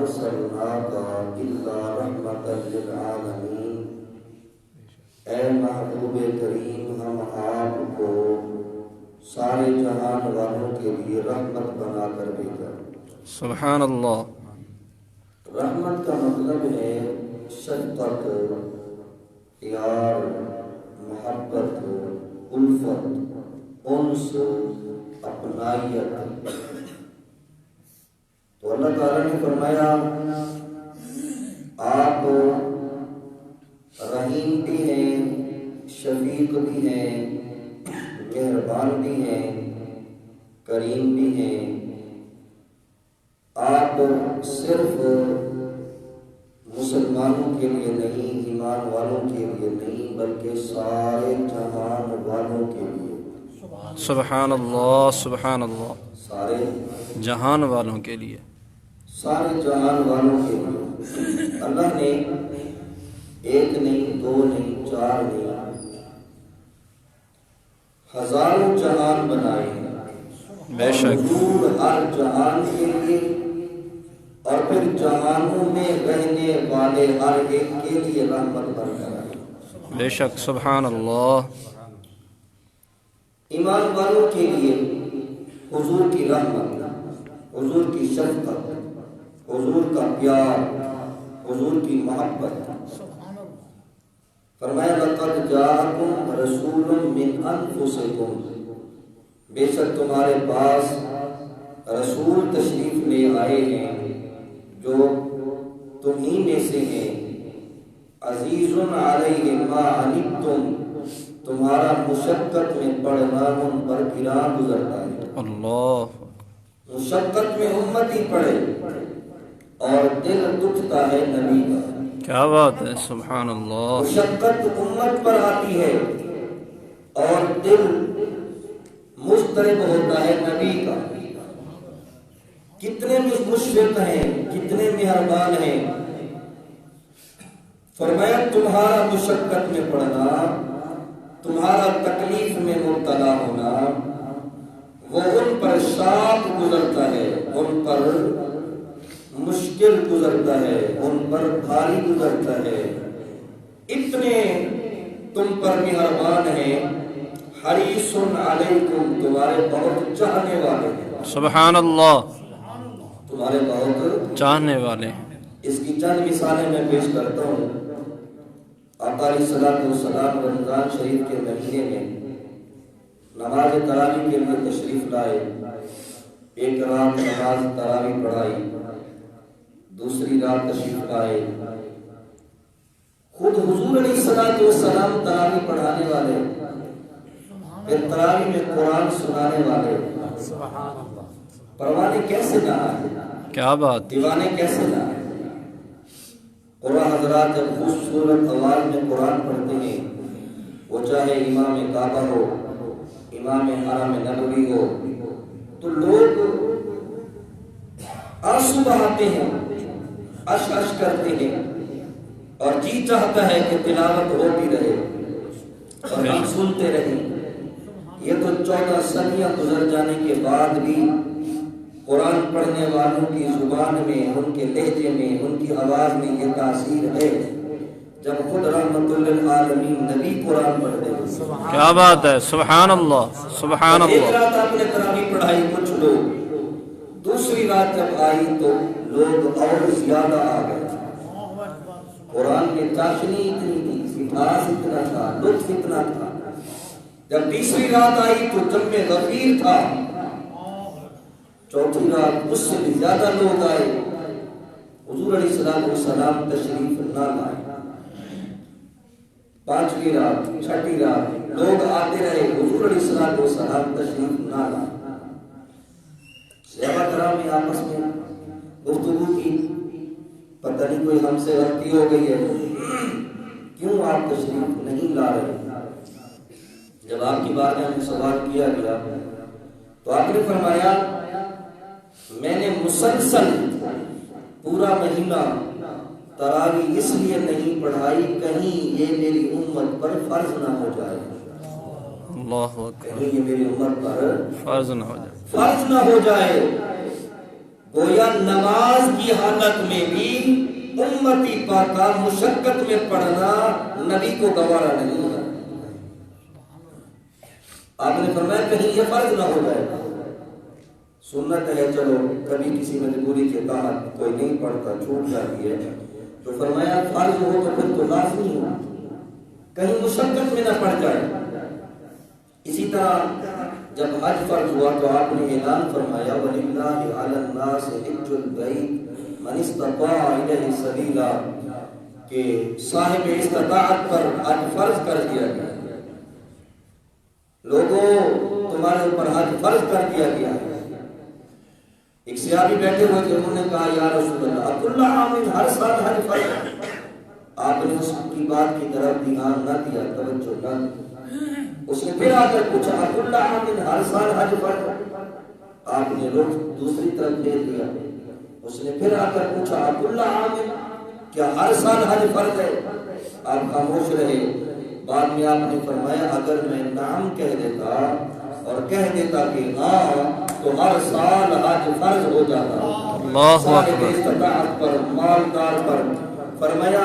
أرسلناك إلا رحمة للعالمين۔ اے محبوب کریم، ہم آپ کو سارے جہان والوں کے لیے رحمت بنا کر بھیجا۔ سبحان اللہ۔ رحمت کا مطلب ہے شفقت، پیار، محبت، الفت، انس، اپنائیت۔ تو اللہ تعالیٰ نے فرمایا آپ رحیم بھی ہیں، شفیق بھی ہیں، مہربان بھی ہیں، کریم بھی ہیں۔ آپ صرف مسلمانوں کے لیے نہیں، ایمان والوں کے لیے نہیں، بلکہ سارے جہان والوں کے لیے۔ سبحان اللہ، سبحان اللہ۔ سارے جہان والوں کے لیے، سارے جہان والوں کے لیے اللہ نے ایک نہیں، دو نہیں، چار نہیں، ہزاروں جہان بنائے ہیں۔ بے شک، حضور ہر جہان کے لیے اور پھر جہانوں میں رہنے والے ہر ایک کے لیے رحمت بن کر آئے۔ بے شک، سبحان اللہ۔ ایمان والوں کے لیے حضور کی رحمت، حضور کی شفقت، حضور کا پیار، حضور کی محبت۔ فرمایا لقد جاءکم رسول من انفسکم، بے شک تمہارے پاس رسول تشریف لے آئے ہیں جو تمہیں میں سے ہیں۔ عزیز علیہ ما عنتم، تمہارا مشقت میں پڑنا ان پر گراں گزرتا ہے۔ اللہ، مشقت میں امتی پڑے اور دل دکھتا ہے نبی کا۔ کیا بات ہے، سبحان اللہ۔ مشقت امت پر آتی ہے اور دل مضطرب ہوتا ہے نبی کا۔ کتنے مشفق ہیں، کتنے مہربان ہیں۔ فرمایا تمہارا مشقت میں پڑنا، تمہارا تکلیف میں مبتلا ہونا، وہ ان پر شاق گزرتا ہے، ان پر مشکل گزرتا ہے، ان پر بھاری گزرتا ہے۔ اتنے تم پر مہربان ہیں، حریص علیکم، تمہارے بہت چاہنے والے ہیں۔ سبحان اللہ، تمہارے بہت چاہنے والے ہیں۔ اس کی چند مثالیں میں پیش کرتا ہوں۔ آقا علیہ الصلوۃ والسلام رمضان شریف کے مہینے میں نماز تراویح کے لیے تشریف لائے۔ ایک رات نماز تراویح پڑھائی، دوسری رات تشریف لائے۔ خود حضور علیہ الصلوۃ والسلام تراویح پڑھانے والے، پھر تراویح میں قرآن سنانے والے۔ پروانے کیسے نہ آئے، کیا بات، دیوانے کیسے نہ آئے۔ قرآن حضرات جب خوبصورت آواز میں قرآن پڑھتے ہیں، وہ چاہے امام کعبہ ہو، امام حرم نبوی ہو، تو لوگ آنسو بہاتے ہیں، اش اش کرتے ہیں، اور جی چاہتا ہے کہ تلاوت ہوتی رہے اور ہم سنتے رہیں۔ یہ تو 14 صدیاں گزر جانے کے بعد بھی قرآن پڑھنے والوں کی زبان میں، ان کے لہجے میں، ان کی آواز میں یہ تاثیر ہے۔ جب خود رحمت للعالمین نبی قرآن پڑھتے ہیں، کیا بات ہے، سبحان اللہ، سبحان ایک اللہ۔ رات آپ نے تراویح پڑھائی کچھ لوگ، دوسری رات جب آئی تو لوگ اور زیادہ آ گئے۔ قرآن میں چاشنی اتنی تھی، مٹھاس اتنا تھا، لطف اتنا تھا۔ جب تیسری رات آئی تو جم میں غفیر تھا، چوتھی رات اس سے بھی زیادہ لوگ آئے۔ حضور علیہ السلام تشریف نہ لائے۔ پانچویں رات، چھٹی رات لوگ آتے رہے، حضور علیہ السلام تشریف نہ لائے۔ صحابہ کرام نے آپس میں گفتگو کی، پتہ نہیں کوئی ہم سے غلطی ہو گئی ہے، کیوں آپ تشریف نہیں لا رہے۔ جب آپ کی بارگاہ میں سوال کیا گیا تو آپ نے فرمایا میں نے مسلسل پورا مہینہ تراویح اس لیے نہیں پڑھائی کہیں یہ میری امت پر فرض نہ ہو جائے، اللہ اکبر، کہیں یہ میری امت پر فرض نہ ہو جائے۔ فرض نہ ہو جائے۔ گویا نماز کی حالت میں بھی امتی پاکا مشقت میں پڑھنا نبی کو گوارا نہیں ہے۔ آپ نے فرمایا کہیں یہ فرض نہ ہو جائے، سنت ہے چلو کبھی کسی مجبوری کے تحت کوئی نہیں پڑھتا چھوٹ جاتی ہے، تو فرمایا فرض ہو تو پھر تو لازمی ہو، کہیں مشقت میں نہ پڑ جائے۔ اسی طرح جب حج فرض ہوا تو آپ نے اعلان فرمایا وَلِلَّهِ عَلَى النَّاسِ حِجُّ الْبَيْتِ مَنِ اسْتَطَاعَ إِلَيْهِ سَبِيلًا، کہ صاحب استطاعت پر حج فرض کر دیا گیا، لوگوں تمہارے اوپر حج فرض کر دیا گیا ہے۔ ایک صحابی بیٹھے ہوئے تھے، انہوں نے کہا یا رسول اللہ کل عام ہر سال حج فرض؟ آپ نے اس کی بات کی طرف دھیان نہ دیا، توجہ نہ دی۔ اس نے پھر آ کر پوچھا کل عام ہر سال حج فرض؟ آپ نے رخ دوسری طرف پھیر دیا۔ اس نے پھر آ کر پوچھا کل عام، کیا ہر سال حج فرض ہے؟ آپ خاموش رہے۔ بعد میں آپ نے فرمایا اگر میں نعم کہہ دیتا اور کہہ دیتا کہ ہاں تو ہر سال حج فرض ہو جاتا، اللہ صاحب استطاعت پر، مالدار پر۔ فرمایا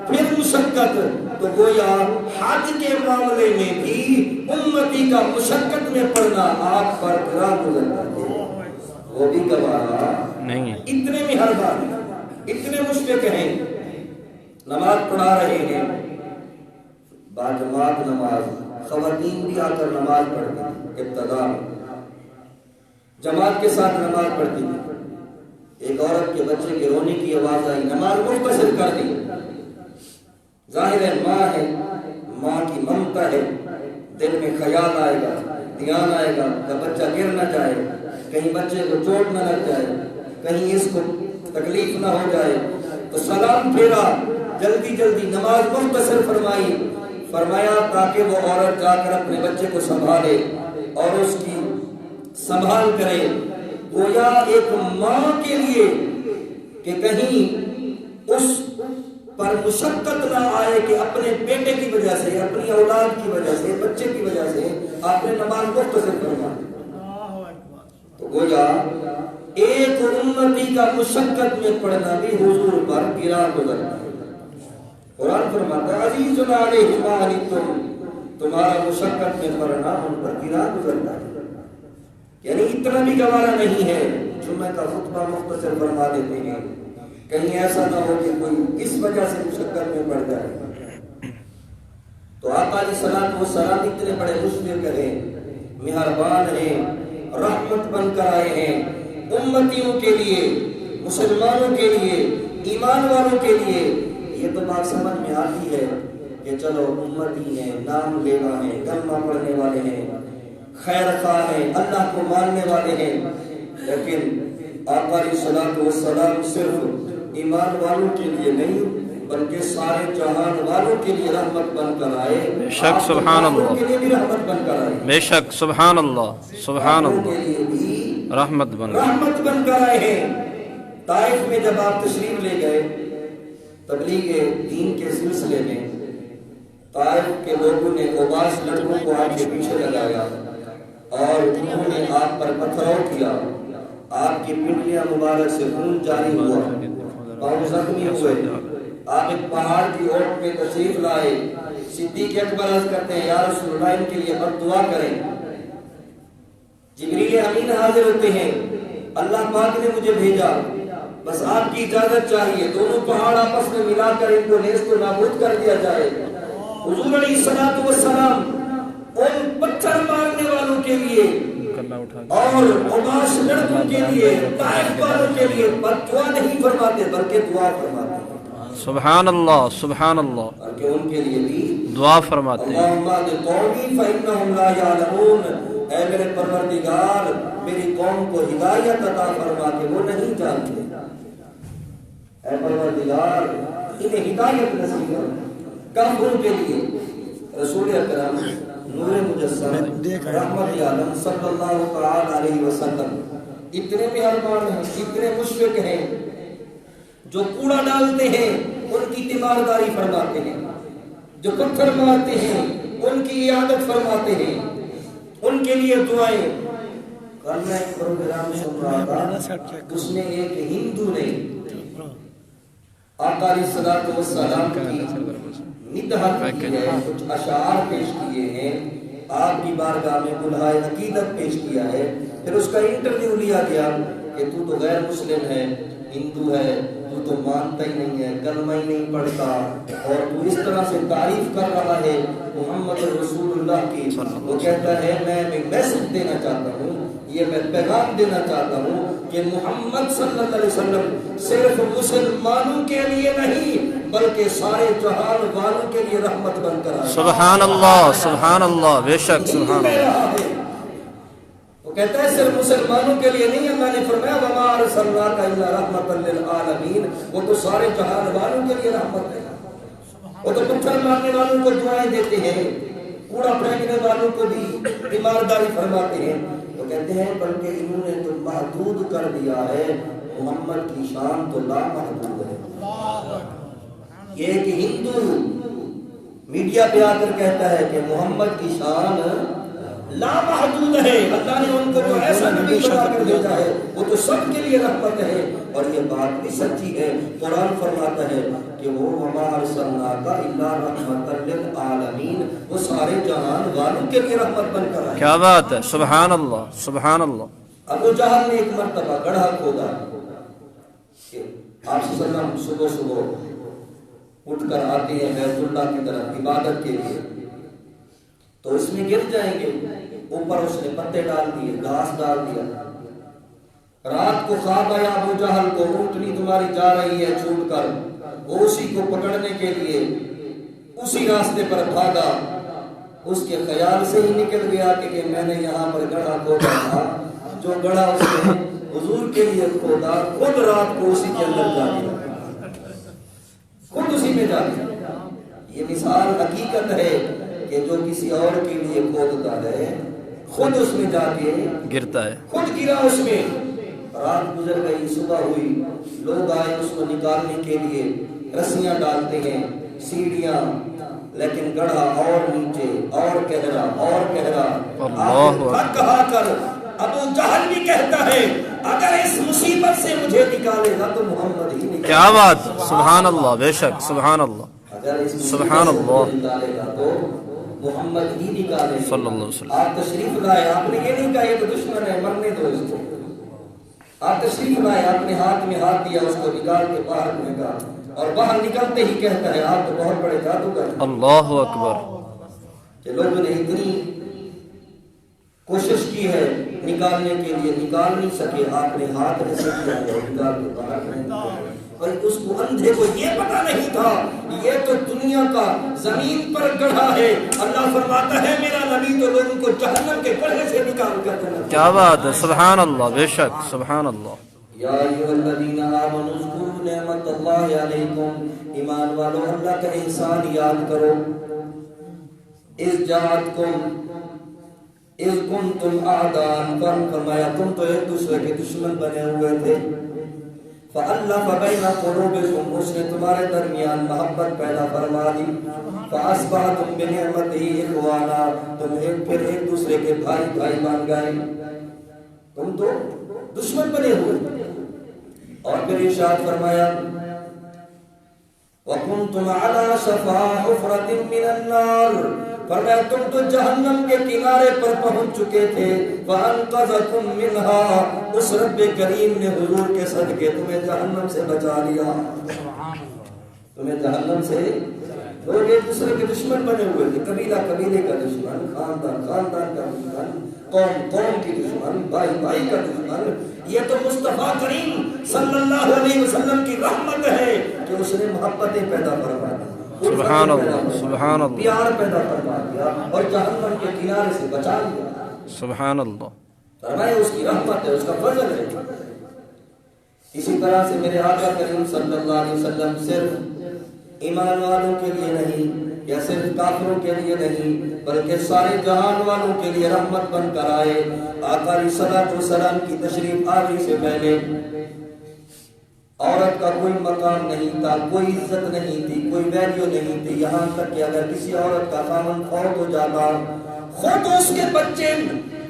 پھر مشقت، تو گویا حج کے معاملے میں بھی امتی کا مشقت میں پڑنا آپ پر گرا گزرتا ہے، وہ بھی گوارا نہیں ہے۔ اتنے میں ہر بات، اتنے مشفق ہیں، نماز پڑھا رہے ہیں، باجماعت نماز، خواتین بھی آ کر نماز پڑھتی تھی، ابتدا میں جماعت کے ساتھ نماز پڑھتی تھی۔ ایک عورت کے بچے کے رونے کی آواز آئی، نماز مختصر کر دی۔ ظاہر ہے ماں ہے، ماں کی ممتا ہے، دل میں خیال آئے گا، دھیان آئے گا کہ بچہ گر نہ جائے، کہیں بچے کو چوٹ نہ لگ جائے، کہیں اس کو تکلیف نہ ہو جائے، تو سلام پھیرا، جلدی جلدی نماز مختصر فرمائی۔ فرمایا تاکہ وہ عورت جا کر اپنے بچے کو سنبھالے اور اس کی سنبھال کرے، گویا ایک ماں کے لیے کہ کہیں اس پر مشقت نہ آئے کہ اپنے بیٹے کی وجہ سے، اپنی اولاد کی وجہ سے، بچے کی وجہ سے آپ نے نماز مختصر فرمائی۔ تو گویا ایک امتی کا مشقت میں پڑھنا بھی حضور پر گرا گزرتا ہے۔ قرآن فرماتا ہے عزیز علیہ ما عنتم، تمہارا مشقت میں پڑھنا ان پر گرا گزرتا ہے، یعنی اتنا بھی گوارا نہیں ہے۔ جمعہ کا خطبہ مختصر فرما دیتے ہیں، کہیں ایسا نہ ہو کہ کوئی اس وجہ سے مشقت میں پڑ جائے۔ تو آقا علیہ الصلوۃ والسلام اتنے بڑے مشفق ہیں، مہربان ہیں، رحمت بن کر آئے ہیں امتیوں کے لیے، مسلمانوں کے لیے، ایمان والوں کے لیے۔ یہ تو بات سمجھ میں آتی ہے کہ چلو امتی ہیں، نام لیوا ہیں، کلمہ پڑھنے والے ہیں، خیر خواہ ہیں، اللہ کو ماننے والے ہیں، لیکن آقا علیہ الصلوۃ والسلام صرف ایمان والوں کے لیے نہیں بلکہ سارے جہان والوں کے لیے رحمت بن کر آئے۔ بے شک سبحان اللہ، کے لیے بھی رحمت بن کر آئے، بے شک سبحان اللہ، سبحان کے اللہ، لیے بھی رحمت بن گئی۔ رحمت بن کر آئے ہیں۔ طائف میں جب آپ تشریف لے گئے تبلیغ دین کے سلسلے میں، طائف کے لوگوں نے اوباش لڑکوں کو آپ کے پیچھے لگایا اور انہوں نے آپ پر پتھراؤ کیا، آپ کی پنڈلیاں مبارک سے خون جاری ہوا، پاؤں زخمی ہوئے۔ آپ ایک پہاڑ کی اوٹ میں تشریف لائے، صدیق اکبر عرض کرتے ہیں یا رسول اللہ ان کے لیے بد دعا کریں۔ جبریل امین حاضر ہوتے ہیں، اللہ پاک نے مجھے بھیجا، بس آپ کی اجازت چاہیے، دونوں پہاڑ آپس میں ملا کر ان کو نیست و نابود کر دیا جائے۔ حضور علیہ الصلوۃ والسلام ان پتھر مارنے والوں کے لیے اور اوباش لڑکوں کے لیے، طائف والوں کے لیے بد دعا نہیں فرماتے بلکہ دعا فرماتے ہیں، سبحان اللہ، سبحان اللہ، بلکہ ان کے لیے بھی دعا فرماتے ہیں۔ اللہم اہد قومی فإنہم لا یعلمون، اے میرے پروردگار میری قوم کو ہدایت عطا فرما کہ وہ نہیں جانتے، اے پروردگار انہیں ہدایت نصیب فرما۔ کافروں کے لیے رسول اکرم نور مجسم رحمت عالم صلی اللہ تعالی علیہ وسلم اتنے مہربان ہیں، اتنے مشفق ہیں، جو کوڑا ڈالتے ہیں ان کی تیمارداری فرماتے ہیں، جو پتھر مارتے ہیں ان کی عیادت فرماتے ہیں، ان کے لیے دعائیں۔ کل میں ایک پروگرام سن رہا تھا، اس میں ایک ہندو نے آقا علیہ الصلوۃ والسلام کی مدحت کی ہے، کچھ اشعار پیش کیے ہیں، آپ کی بارگاہ میں بلہائے عقیدت پیش کیا ہے، پھر اس کا انٹرویو لیا گیا کہ تو غیر مسلم ہے، ہندو ہے، تو مانتا ہی نہیں ہے، کلمہ ہی نہیں پڑھتا، اور تو اس طرح سے تعریف کر رہا ہے محمد رسول اللہ کی۔ وہ کہتا ہے میں میسج دینا چاہتا ہوں، یہ میں پیغام دینا چاہتا ہوں کہ محمد صلی اللہ علیہ وسلم صرف مسلمانوں کے لیے نہیں بلکہ سارے جہان والوں کے لیے رحمت بن کر آیا۔ سبحان اللہ، سبحان اللہ، بے شک سبحان اللہ۔ وہ کہتا ہے صرف مسلمانوں کے لیے نہیں، اللہ نے فرمایا وما ارسلناک الا رحمۃ للعالمین، وہ تو سارے جہان والوں کے لیے رحمت ہے۔ وہ تو پتھر مارنے والوں کو دعائیں دیتے ہیں، کوڑا پھینکنے والوں کو بھی تیمارداری فرماتے ہیں۔ وہ کہتے ہیں بلکہ انہوں نے تو محدود کر دیا ہے، محمد کی شان تو لامحدود ہے۔ یہ ایک ہندو میڈیا پہ آ کر کہتا ہے کہ محمد کی شان لامحدود ہے، اللہ نے ان کو جو ایسا نبی بنا کر بھیجا ہے وہ تو سب کے لیے رحمت ہے، اور یہ بات بھی سچی ہے۔ قرآن فرماتا ہے کہ وہ وما ارسلناک الا رحمۃ للعالمین، وہ سارے جہان والوں کے لیے رحمت بن کر آئے۔ کیا بات ہے، سبحان اللہ، سبحان اللہ۔ ابو جہل نے ایک مرتبہ گڑھا کھودا کہ آپ صلی اللہ علیہ وسلم صبح صبح اٹھ کر آتے ہیں بیت اللہ کی طرف عبادت کے لیے، تو اس میں گر جائیں گے، اوپر اس نے پتے ڈال دیے، گھاس ڈال دیا۔ رات کو خواب آیا ابو جہل کو، اونٹنی تمہاری جا رہی ہے چھوٹ کر، وہ اسی کو پکڑنے کے لیے اسی راستے پر بھاگا، اس کے خیال سے ہی نکل گیا کہ میں نے یہاں پر گڑھا کھودا تھا، جو گڑھا اس نے حضور کے لیے کھودا خود رات کو اسی کے اندر جا گیا، خود اسی میں جا گیا۔ یہ مثال حقیقت ہے کہ جو کسی اور کے لیے کھودتا ہے خود اس میں جا کے گرتا ہے، خود گرا اس میں۔ رات گزر گئی، صبح ہوئی، لوگ آئے اس کو نکالنے کے لیے، رسیاں ڈالتے ہیں، سیڑھیاں، لیکن گڑھا اور نیچے اور گہرا اور گہرا، تھک ہا کر ابو جہل بھی کہتا ہے اگر اس مصیبت سے مجھے نکالے گا تو محمد ہی نکالے گا۔ کیا بات، سبحان اللہ، بے شک سبحان اللہ، اگر اس سبحان اللہ، نکالے گا تو محمد ہی نکالے گا۔ صلی اللہ علیہ وسلم۔ آپ تشریف لائے، آپ نے یہ نہیں کہا یہ تو دشمن ہے مرنے دو اس کو، آپ تشریف لائے، آپ نے ہاتھ میں ہاتھ دیا، اس کو نکال کے باہر پھینکا، اور باہر نکلتے ہی کہتا ہے آپ تو بہت بڑے جادوگر ہیں۔ اللہ اکبر۔ کہ لوگوں نے اتنی کوشش کی ہے نکالنے کے لیے، نکال نہیں سکے، آپ نے ہاتھ ایسے کیا ہے اور نکال کے باہر پھینک دیا۔ اور اس کو اندھے کو یہ پتا نہیں تھا یہ تو دنیا کا زمین پر گڑھا ہے، اللہ فرماتا ہے میرا نبی تو لوگوں کو جہنم کے گڑھے سے نکال کر دینا۔ کیا بات ہے، سبحان اللہ، بے شک سبحان اللہ۔ یا ایھا الذین آمنوا اذکروا نعمت اللہ علیکم، ایمان والو اللہ کا احسان یاد کرو۔ اذ جاءتکم، اذ کنتم اعداء، فرمایا تم تو ایک دوسرے کے دشمن بنے ہوئے تھے، فألف بین قلوبکم، اس نے تمہارے درمیان محبت پیدا فرما دی، فأصبحتم بنعمتہ اخوانا، تم پھر ایک دوسرے کے بھائی بھائی بن گئے، تم تو دشمن بنے ہوئے۔ اور پھر ارشاد فرمایا وَكُنْتُمْ عَلَى شَفَا حُفْرَةٍ مِّنَ النَّارِ، فرمایا تم تو جہنم کے کنارے پر پہنچ چکے تھے، فَأَنْقَذَكُمْ مِنْهَا، اس رب کریم نے حضور کے صدقے تمہیں جہنم سے بچا لیا، تمہیں جہنم سے۔ لوگ ایک دوسرے کے دشمن بنے ہوئے تھے، قبیلہ قبیلے کا دشمن، خاندان خاندان کا دشمن، قوم قوم کی دشمن، بھائی بھائی کا دشمن۔ یہ تو مصطفیٰ کریم صلی اللہ علیہ وسلم کی رحمت ہے کہ اس نے محبتیں پیدا فرما دی، سبحان اللہ، سبحان اللہ، پیار پیدا فرما دیا اور جہنم کے کنارے سے بچا لیا۔ سبحان اللہ۔ فرمایا اس کی رحمت ہے، اس کا فضل ہے۔ اسی طرح سے میرے آقا کریم صلی اللہ علیہ وسلم صرف ایمان والوں کے لیے نہیں یا صرف کافروں کے لیے نہیں بلکہ سارے جہان والوں کے لیے رحمت بن کر آئے۔ آقا علیہ الصلوۃ والسلام کی تشریف آوری سے پہلے عورت کا کوئی مقام نہیں تھا، کوئی عزت نہیں تھی، کوئی ویلیو نہیں تھی، یہاں تک کہ اگر کسی عورت کا خاوند فوت ہو جاتا خود اس کے بچے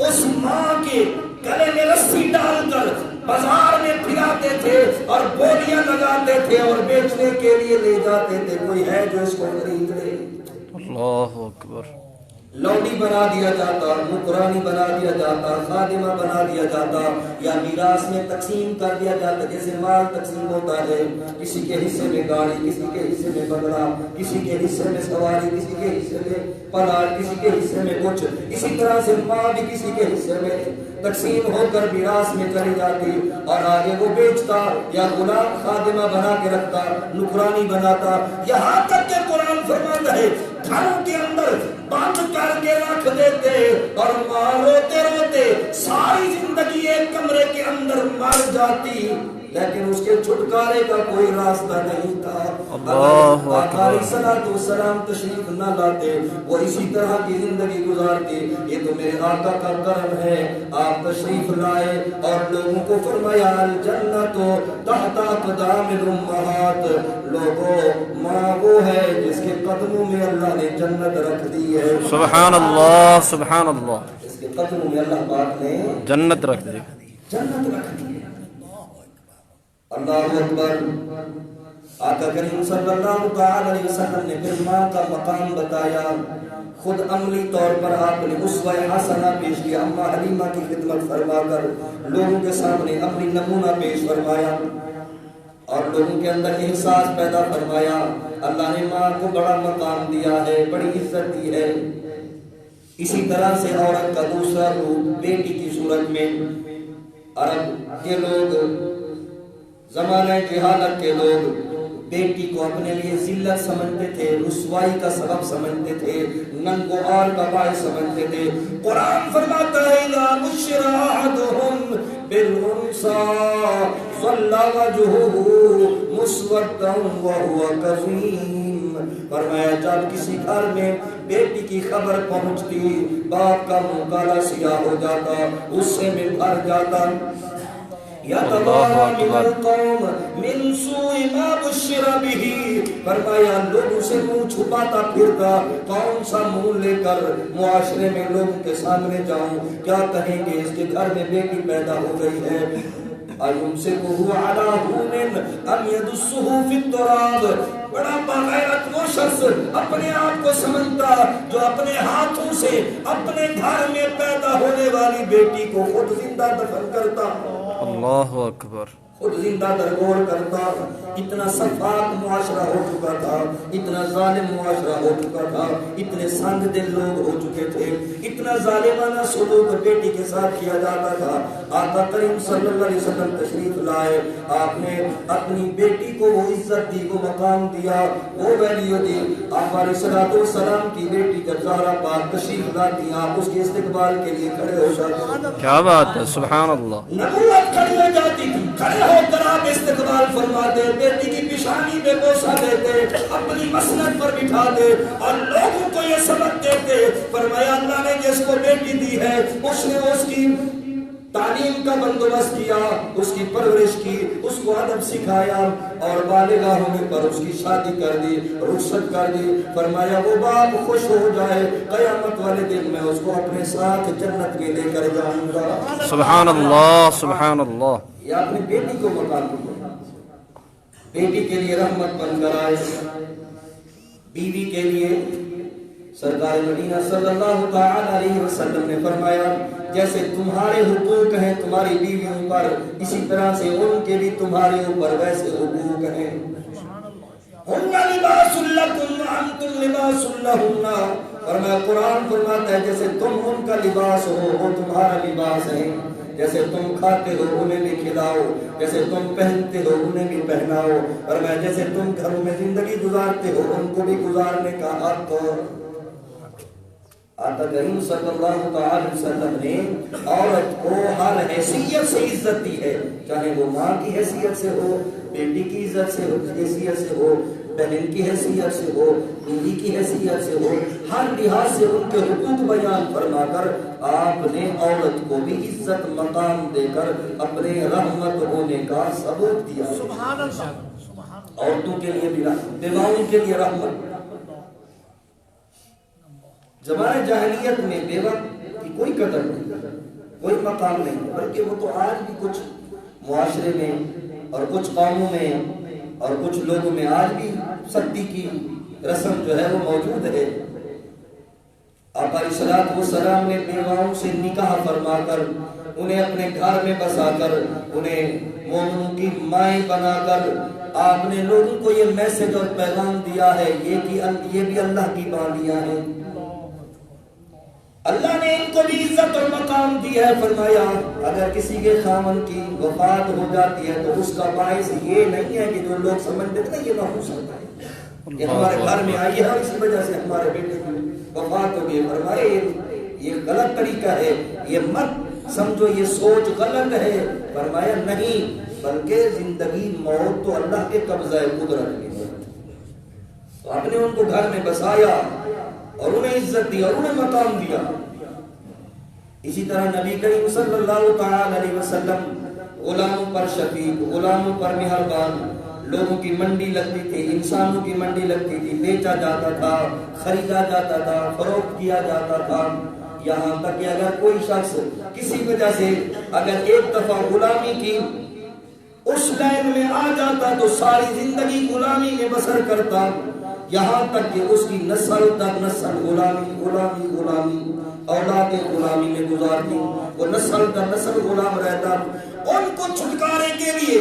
اس ماں کے گلے میں رسی ڈال کر بازار میں پھراتے تھے اور بولیاں لگاتے تھے اور بیچنے کے لیے لے جاتے تھے. کوئی ہے جو اس کو خرید لے؟ اللہ اکبر. لوڈی بنا دیا جاتا, نکرانی بنا دیا جاتا, خادمہ بنا دیا جاتا, یا میراث میں تقسیم کر دیا جاتا جیسے مال تقسیم ہوتا ہے. کسی کے حصے میں گاڑی, کسی کے حصے میں بنگلہ, کسی کے حصے میں سواری, کسی کے حصے میں پلاٹ, کسی کے حصے میں کچھ. اسی طرح سے ماں بھی کسی کے حصے میں تقسیم ہو کر میراث میں چلی جاتی اور آگے وہ بیچتا یا غلام خادمہ بنا کے رکھتا, نکرانی بناتا. یہاں تک کہ قرآن فرماتا ہے گھروں کے اندر بند کر کے رکھ دیتے اور ماں روتے روتے ساری زندگی ایک کمرے کے اندر مر جاتی, لیکن اس کے چھٹکارے کا کوئی راستہ نہیں تھا. اللہ آقا علیہ الصلوۃ والسلام تشریف نہ لاتے, وہ اسی طرح کی زندگی گزارتے. یہ تو میرے آقا کا کرم ہے, آپ تشریف لائے اور لوگوں کو فرمایا الجنت تحت اقدام الامہات. لوگوں, ماں وہ ہے جس کے قدموں میں اللہ نے جنت رکھ دی ہے. سبحان اللہ, سبحان اللہ. اس کے قدموں میں اللہ پاک نے جنت رکھ دی, جنت رکھ دی. اللہ اکبر. آقا کریم صلی اللہ تعالی علیہ وسلم نے پھر ماں کا مقام بتایا. خود عملی طور پر آپ نے اسوہ حسنہ پیش کیا, اماں حلیمہ کی خدمت فرما کر لوگوں کے سامنے عملی نمونہ پیش فرمایا اور لوگوں کے اندر احساس پیدا فرمایا. اللہ نے ماں کو بڑا مقام دیا ہے, بڑی عزت دی ہے. اسی طرح سے عورت کا دوسرا روپ بیٹی کی صورت میں. عرب کے لوگ, زمانہ جہالت کے لوگ بیٹی کو اپنے لیے ذلت سمجھتے تھے, رسوائی کا سبب سمجھتے تھے, ننگوار کا باعث سمجھتے تھے. قرآن فرماتا ہے اذا بشر احدهم بالانثى ظل وجهه مسودا وهو كظيم. فرمایا جب کسی گھر میں بیٹی کی خبر پہنچتی, باپ کا منہ کالا سیاہ ہو جاتا, غصے میں بھر جاتا. یتبارا من القوم من سوء ما بشر به. فرمایا لوگوں سے منہ چھپاتا پھرتا. کون سا منہ لے کر معاشرے میں لوگوں کے سامنے جاؤں, کیا کہیں گے اس کے گھر میں بیٹی پیدا ہو گئی ہے. ایمسکہ علی ہون ام یدسہ فی التراب. بڑا بغیرت وہ شخص اپنے آپ کو سمجھتا جو اپنے ہاتھوں سے اپنے گھر میں پیدا ہونے والی بیٹی کو خود زندہ دفن کرتا. اللہ اکبر. خود زندہ درگور کرتا. اتنا سفاک معاشرہ ہو چکا تھا, اتنا ظالم معاشرہ ہو چکا تھا, اتنے سنگ دل لوگ ہو چکے تھے, اتنا ظالمانہ سلوک بیٹی کے ساتھ کیا جاتا تھا. آقا کریم صلی اللہ علیہ وسلم تشریف لائے, آپ نے اپنی بیٹی کو وہ عزت دی, وہ مقام دیا, وہ ویلیو دی. آپ علیہ الصلوۃ والسلام کی بیٹی جب زہرا پاک تشریف لاتی, آپ اس کے استقبال کے لیے کھڑے ہو جاتے. کیا بات ہے, سبحان اللہ. نبوت کھڑی ہو جاتی تھی, کھڑے ہو کر آپ استقبال فرماتے, بیٹی کی پیشانی پہ بوسہ دیتے, اپنی مسند پر بٹھا دے اور لوگوں کو یہ سبق دیتے. فرمایا اللہ نے جس کو بیٹی دی ہے اس نے اس کی تعلیم کا بندوبست کیا, اس کی پرورش کی, اس کو ادب سکھایا اور بالغ ہونے پر اس کی شادی کر دی, رخصت کر دی. فرمایا وہ باپ خوش ہو جائے, قیامت والے دن میں اس کو اپنے ساتھ جنت میں لے کر جاؤں گا. سبحان اللہ, سبحان اللہ. یہ اپنی بیٹی کو مقام دیا, بیٹی کے لیے رحمت بن کر آئے. بیوی کے لیے سرکار مدینہ صلی اللہ تعالی علیہ وسلم نے فرمایا جیسے تمہارے حقوق ہیں تمہاری بیویوں پر, اسی طرح سے ان کے بھی تمہارے اوپر ویسے حقوق ہیں. ہن لباس لکم وانتم لباس لہن. فرمایا قرآن فرماتا ہے جیسے تم ان کا لباس ہو وہ تمہارا لباس ہے. جیسے تم کھاتے ہو انہیں بھی کھلاؤ, جیسے تم پہنتے ہو انہیں بھی پہناؤ. اور میں جیسے تم گھروں میں زندگی گزارتے ہو ان کو بھی گزارنے کا حق ہو. آقا کریم صلی اللہ تعالی وسلم نے عورت کو ہر حیثیت سے عزت دی ہے, چاہے وہ ماں کی حیثیت سے ہو, بیٹی کی عزت سے ہو, حیثیت سے ہو, بہن کی حیثیت سے ہو, بیوی کی حیثیت سے ہو. ہر لحاظ سے ان کے حقوق بیان فرما کر آپ نے عورت کو بھی عزت مقام دے کر اپنے رحمت ہونے کا ثبوت دیا. سبحان اللہ. عورتوں کے لیے بھی رحمت, بیواؤں کے لیے رحمت. زمانہ جاہلیت میں بیوہ کی کوئی قدر نہیں, کوئی مقام نہیں ہے، بلکہ وہ تو آج بھی کچھ معاشرے میں اور کچھ قوموں میں اور کچھ لوگوں میں آج بھی ستی کی رسم جو ہے وہ موجود ہے۔ آقا علیہ الصلوۃ والسلام نے بیواؤں سے نکاح فرما کر انہیں اپنے گھر میں بسا کر انہیں مومنوں کی مائیں بنا کر آپ نے لوگوں کو یہ میسج اور پیغام دیا ہے یہ بھی اللہ کی باندیاں ہیں۔ اللہ نے ان کو بھی عزت اور مقام دی ہے، فرمایا اگر کسی کے خامن کی وفات ہو جاتی ہے تو اس کا باعث یہ نہیں ہے کہ جو لوگ سمجھتے تھے یہ نحوست ہے، یہ ہمارے گھر میں آئی ہے اور اسی وجہ سے ہمارے بیٹے کی وفات ہو گئی، فرمایا یہ غلط طریقہ ہے، یہ مت سمجھو یہ سوچ غلط ہے، فرمایا نہیں بلکہ زندگی موت تو اللہ کے قبضہ قدرت میں ہے۔ تو آپ نے ان کو گھر میں بسایا اور انہیں عزت دی اور انہیں مقام دیا۔ اسی طرح نبی کریم صلی اللہ تعالی علیہ وسلم غلاموں پر شفیق، غلاموں پر مہربان، لوگوں کی منڈی لگتی تھی، انسانوں کی منڈی لگتی تھی، بیچا جاتا تھا، خریدا جاتا تھا، فروخت کیا جاتا تھا، یہاں تک کہ اگر کوئی شخص کسی وجہ سے اگر ایک دفعہ غلامی کی اس لائن میں آ جاتا تو ساری زندگی غلامی میں بسر کرتا، یہاں تک کہ اس کی نسل در نسل غلامی اولاد غلامی میں گزارتی، وہ نسل در نسل غلام رہتا۔ ان کو چھٹکارے کے لیے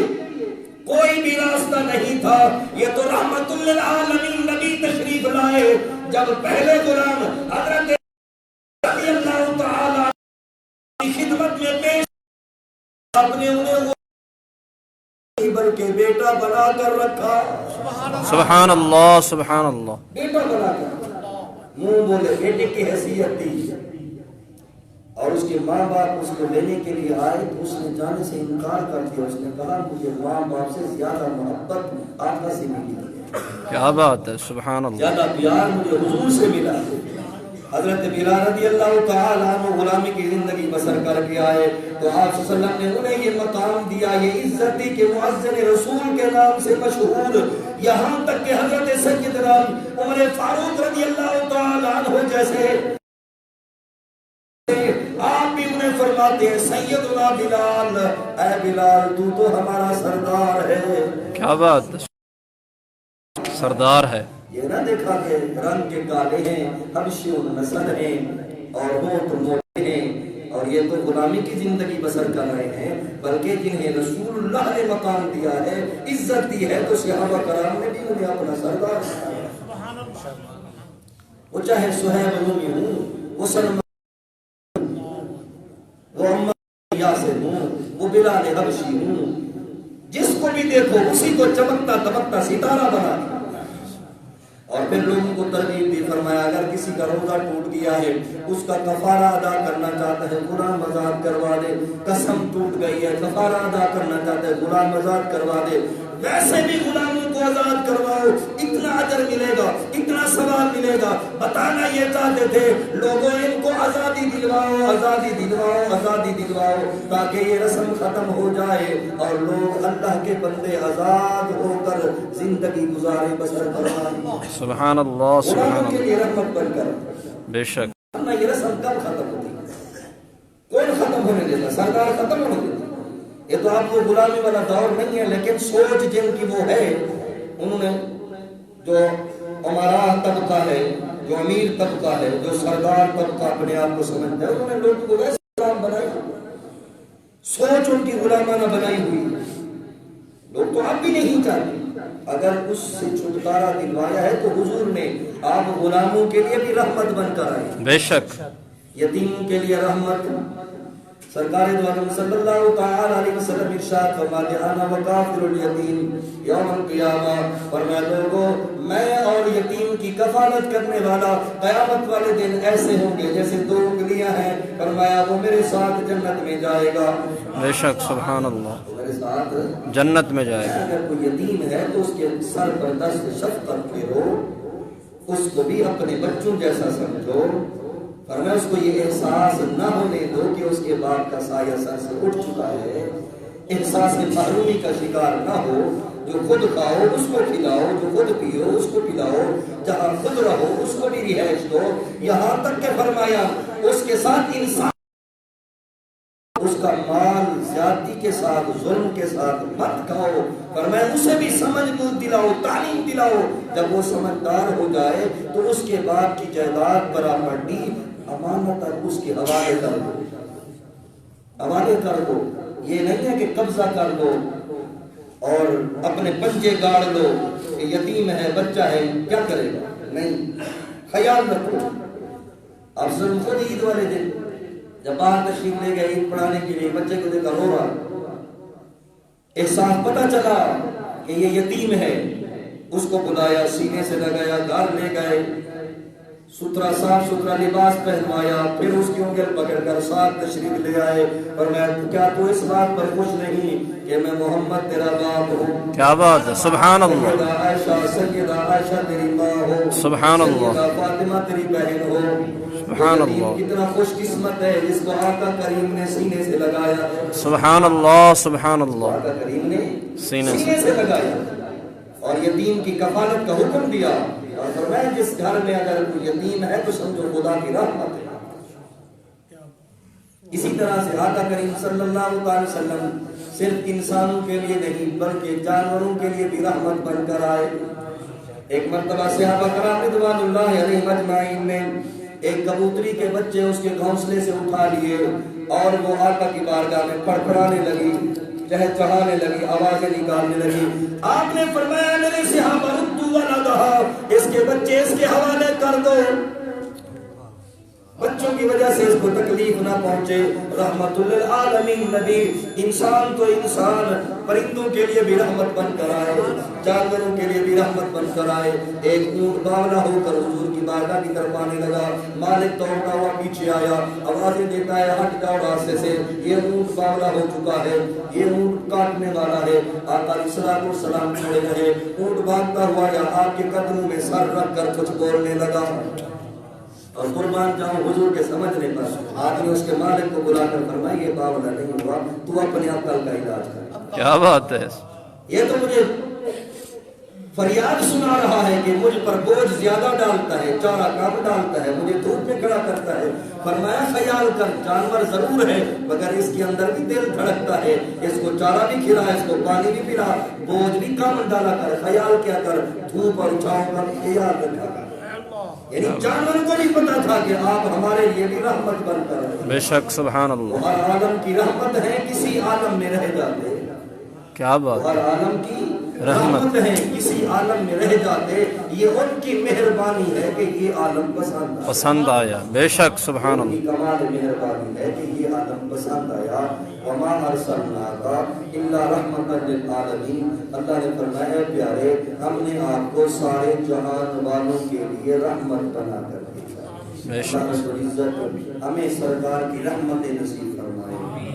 کوئی بھی راستہ نہیں تھا، یہ تو رحمت للعالمین نبی تشریف لائے، جب پہلے غلام حضرت رضی اللہ تعالی کی خدمت میں پیش اپنے انہیں بلکہ بیٹا بنا کر رکھا، سبحان اللہ سبحان اللہ، بیٹا بنا کر منہ بولے بیٹے کی حیثیت دی، اور اس کے ماں باپ اس کو لینے کے لیے آئے تو اس نے جانے سے انکار کر دیا، اس نے کہا مجھے ماں باپ سے زیادہ محبت آقا سے ملی ہے، کیا بات ہے، سبحان اللہ، زیادہ پیار مجھے حضور سے ملا۔ حضرت بلال رضی اللہ تعالی عنہ غلامی کی زندگی بسر کر کے آئے تو آپ صلی اللہ علیہ وسلم نے انہیں یہ مقام دیا، یہ عزت دی کہ مؤذن رسول کے نام سے مشہور، یہاں تک کہ حضرت سیدنا عمر فاروق رضی اللہ تعالی عنہ جیسے آپ بھی انہیں فرماتے ہیں سیدنا بلال، اے بلال تو ہمارا سردار ہے، کیا بات ہے، سردار ہے۔ یہ نہ دیکھا کہ رنگ کے کالے ہیں، حبشی نسل ہیں اور ہونٹ موٹے ہیں اور یہ تو غلامی کی زندگی بسر کر رہے ہیں، بلکہ جنہیں رسول اللہ نے مقام دیا ہے، عزت دی ہے، تو صحابہ کرام نے بھی انہیں اپنا سردار بنایا۔ وہ چاہے صہیب رومی ہوں، وہ سلمان وہ عمار یاسر ہوں، وہ بلال حبشی ہوں، جس کو بھی دیکھو اسی کو چمکتا دمکتا ستارہ بنا دیا۔ اور پھر لوگوں کو ترغیب دی، فرمایا اگر کسی کا روزہ ٹوٹ گیا ہے اس کا کفارہ ادا کرنا چاہتا ہے غلام آزاد کروا دے، قسم ٹوٹ گئی ہے کفارہ ادا کرنا چاہتا ہے غلام آزاد کروا دے، ویسے بھی غلاموں کو آزاد کرواؤ، اتنا اجر ملے گا، اتنا ثواب ملے گا۔ بتانا یہ چاہتے تھے لوگوں ان کو آزادی دلواؤ، آزادی دلواؤ، آزادی دلواؤ، تاکہ یہ رسم ختم ہو جائے اور لوگ اللہ کے بندے آزاد ہو کر زندگی گزارے بسر فرمائیں۔ سبحان اللہ سبحان غلاموں کے اللہ، لیے رحمت بن کر بے شک، ورنہ یہ رسم کب ختم ہوتی، کوئی ختم ہونے دیتا، سردار ختم ہونے دیتا۔ یہ تو آپ کو غلامی والا دور نہیں ہے، لیکن سوچ جن کی وہ ہے، انہوں نے جو امراء طبقہ ہے، جو امیر طبقہ ہے، جو سردار طبقہ اپنے آپ کو سمجھتا ہے، انہوں نے لوگوں کو ویسے غلام بنائی، سوچ ان کی غلامانہ بنائی ہوئی۔ لوگ تو آپ بھی نہیں چاہتے، اگر اس سے چھٹکارا دلوایا ہے تو حضور نے آپ غلاموں کے لیے بھی رحمت بن کر آئے، بے شک، یتیموں کے لیے رحمت۔ سرکار دو عالم صلی اللہ تعالی علیہ وسلم ارشاد فرماتے انا وکافر الیتیم یوم القیامہ، فرمایا لوگوں میں اور یتیم کی کفالت کرنے والا قیامت والے دن ایسے ہوں گے جیسے دو انگلیاں ہیں، فرمایا وہ میرے ساتھ جنت میں جائے گا، بے شک، سبحان اللہ، میرے ساتھ جنت میں جائے گا۔ اگر کوئی یتیم ہے تو اس کے سر پر دست شفقت کرو، اس کو بھی اپنے بچوں جیسا سمجھو، فرمایا اس کو یہ احساس نہ ہونے دو کہ اس کے باپ کا سایہ سر سے اٹھ چکا ہے، احساس محرومی کا شکار نہ ہو، جو خود کھاؤ اس کو کھلاؤ، جو خود پیو اس کو پلاؤ، جہاں خود رہو اس کو بھی رہائش دو، یہاں تک کہ فرمایا اس کے ساتھ انسان کا مال زیادتی کے ساتھ ظلم کے ساتھ مت کھاؤ، فرمایا اسے بھی سمجھ دلاؤ، تعلیم دلاؤ، جب وہ سمجھدار ہو جائے تو اس کے باپ کی جائیداد پراپرٹی امانت اس کے حوالے کر دو، حوالے کر دو۔ یہ نہیں ہے کہ قبضہ کر دو اور اپنے پنجے گاڑ لو کہ یتیم ہے، بچہ ہے، کیا کرے گا، نہیں، خیال رکھو۔ آپ ضرور خود عید والے دن جب باہر تشریف لے گئے عید پڑھانے کے لیے، بچے کو دیکھا رو رہا، احساس پتہ چلا کہ یہ یتیم ہے، اس کو بلایا، سینے سے لگایا، گھر لے گئے، ستھرا صاف ستھرا لباس پہنوایا، پھر اس کی انگل پکڑ کر ساتھ تشریف لے آئے، اور میں کیا تو اس بات پر خوش نہیں کہ میں محمد تیرا باپ ہوں؟ کیا بات ہے، سبحان اللہ، سیدہ عائشہ تیری ماں ہو، سبحان اللہ، سیدہ فاطمہ تیری بہن ہو۔ سبحان اللہ، کتنا خوش قسمت ہے جس کو آقا کریم نے سینے سے لگایا، سبحان اللہ، سبحان اللہ، آقا کریم نے سینے سے لگایا اور یتیم کی کفالت کا حکم دیا، اور فرمایا جس گھر میں اگر کوئی یتیم ہے تو سمجھو خدا کی رحمت ہے۔ اسی طرح سے آقا کریم صلی اللہ علیہ وسلم صرف انسانوں کے لیے نہیں بلکہ جانوروں کے لیے بھی رحمت بن کر آئے۔ ایک مرتبہ صحابہ کرام رضوان اللہ علیہم اجمعین نے ایک کبوتری کے بچے اس کے گھونسلے سے اٹھا لیے اور وہ آقا کی بارگاہ میں پڑپڑانے لگی، چہچہانے لگی، آوازیں نکالنے لگی۔ آپ نے فرمایا میرے صحابہ ردو ولدہا، اس کے بچے اس کے حوالے کر دو، بچوں کی وجہ سے اس کو تکلیف نہ پہنچے۔ رحمت للعالمین نبی، انسان تو انسان، پرندوں کے لیے بھی رحمت بن کر آئے، جانوروں کے لیے بھی رحمت بن کر آئے۔ ایک اونٹ باولا ہو کر حضور کی بارگاہ کی طرف آنے لگا، مالک دوڑتا ہوا پیچھے آیا، آوازیں دیتا ہے ہٹ جاؤ راستے سے، یہ اونٹ باولا ہو چکا ہے، یہ اونٹ کاٹنے والا ہے۔ آقا علیہ الصلوۃ والسلام کھڑے رہے، اونٹ بھاگتا ہوا یا آپ کے قدموں میں سر رکھ کر کچھ بولنے لگا، اور قربان جاؤں حضور کے سمجھنے پر آپ نے اس کے مالک کو بلا کر فرمایا یہ باولا نہیں ہوا، تو اپنے عقل کا علاج کر۔ کیا بات ہے، یہ تو مجھے فریاد سنا رہا ہے کہ مجھ پر بوجھ زیادہ ڈالتا ہے، چارہ کم ڈالتا ہے، مجھے دھوپ میں کھڑا کرتا ہے۔ فرمایا خیال کر، جانور ضرور ہے مگر اس کے اندر بھی دل دھڑکتا ہے، اس کو چارہ بھی کھلا، اس کو پانی بھی پلا، بوجھ بھی کم ڈالا کر، خیال کیا کر، دھوپ اور چھاؤں کا خیال رکھا کر۔ یعنی جانور کو بھی پتا تھا کہ آپ ہمارے لیے بھی رحمت بن کر رہے، بے شک، سبحان اللہ، ہر عالم کی رحمت ہے، کسی عالم میں رہ جاتے، کیا بات ہر ہے، عالم کی رحمت ہے، کسی عالم میں رہ جاتے، یہ ان کی مہربانی ہے کہ یہ عالم پسند آیا، بے شک، سبحان ان کی اللہ، کمال مہربانی ہے کہ یہ عالم پسند آیا۔ وما ارسلناک الا رحمۃ للعالمین، اللہ نے فرمایا پیارے ہم نے آپ کو سارے جہان والوں کے لیے رحمت بنا کر بھیجا۔ بے شک، اللہ رب العزت ہمیں سرکار کی رحمت نصیب فرمائے۔